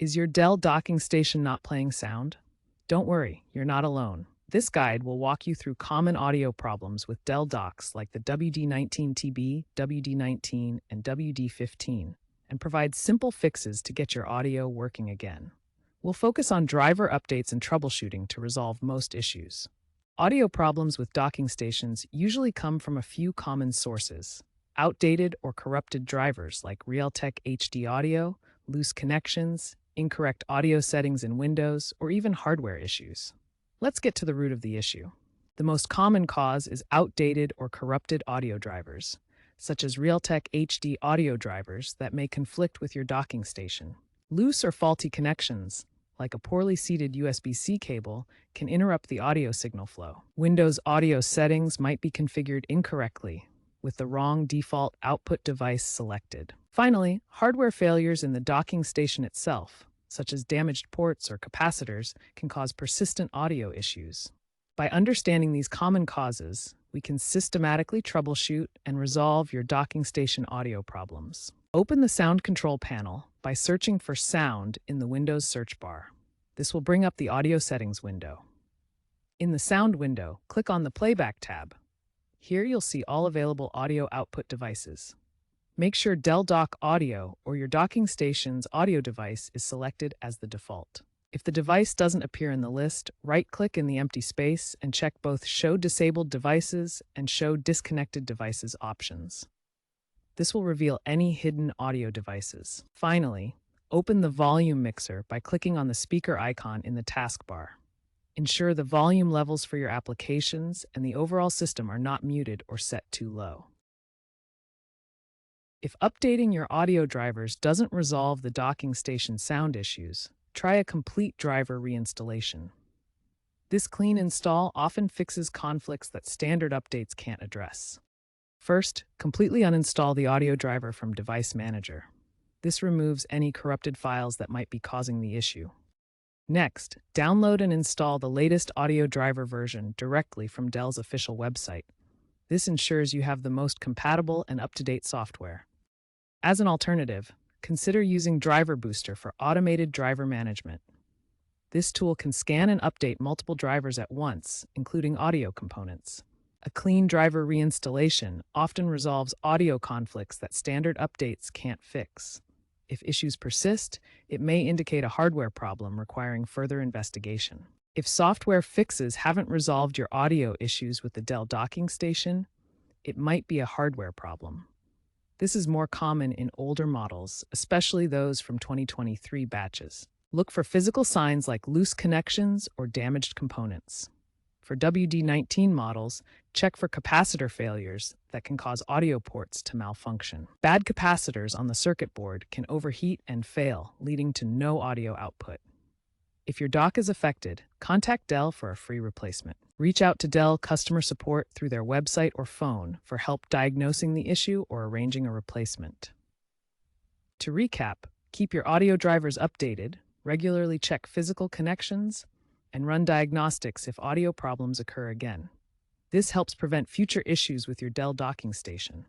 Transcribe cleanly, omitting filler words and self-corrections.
Is your Dell docking station not playing sound? Don't worry, you're not alone. This guide will walk you through common audio problems with Dell docks like the WD19TB, WD19, and WD15, and provide simple fixes to get your audio working again. We'll focus on driver updates and troubleshooting to resolve most issues. Audio problems with docking stations usually come from a few common sources: outdated or corrupted drivers like Realtek HD audio, loose connections, incorrect audio settings in Windows, or even hardware issues. Let's get to the root of the issue. The most common cause is outdated or corrupted audio drivers, such as Realtek HD audio drivers that may conflict with your docking station. Loose or faulty connections, like a poorly seated USB-C cable, can interrupt the audio signal flow. Windows audio settings might be configured incorrectly, with the wrong default output device selected. Finally, hardware failures in the docking station itself, such as damaged ports or capacitors, can cause persistent audio issues. By understanding these common causes, we can systematically troubleshoot and resolve your docking station audio problems. Open the Sound Control panel by searching for Sound in the Windows search bar. This will bring up the Audio Settings window. In the Sound window, click on the Playback tab. Here you'll see all available audio output devices. Make sure Dell Dock Audio or your docking station's audio device is selected as the default. If the device doesn't appear in the list, right-click in the empty space and check both Show Disabled Devices and Show Disconnected Devices options. This will reveal any hidden audio devices. Finally, open the volume mixer by clicking on the speaker icon in the taskbar. Ensure the volume levels for your applications and the overall system are not muted or set too low. If updating your audio drivers doesn't resolve the docking station sound issues, try a complete driver reinstallation. This clean install often fixes conflicts that standard updates can't address. First, completely uninstall the audio driver from Device Manager. This removes any corrupted files that might be causing the issue. Next, download and install the latest audio driver version directly from Dell's official website. This ensures you have the most compatible and up-to-date software. As an alternative, consider using Driver Booster for automated driver management. This tool can scan and update multiple drivers at once, including audio components. A clean driver reinstallation often resolves audio conflicts that standard updates can't fix. If issues persist, it may indicate a hardware problem requiring further investigation. If software fixes haven't resolved your audio issues with the Dell docking station, it might be a hardware problem. This is more common in older models, especially those from 2023 batches. Look for physical signs like loose connections or damaged components. For WD19 models, check for capacitor failures that can cause audio ports to malfunction. Bad capacitors on the circuit board can overheat and fail, leading to no audio output. If your dock is affected, contact Dell for a free replacement. Reach out to Dell customer support through their website or phone for help diagnosing the issue or arranging a replacement. To recap, keep your audio drivers updated, regularly check physical connections, and run diagnostics if audio problems occur again. This helps prevent future issues with your Dell docking station.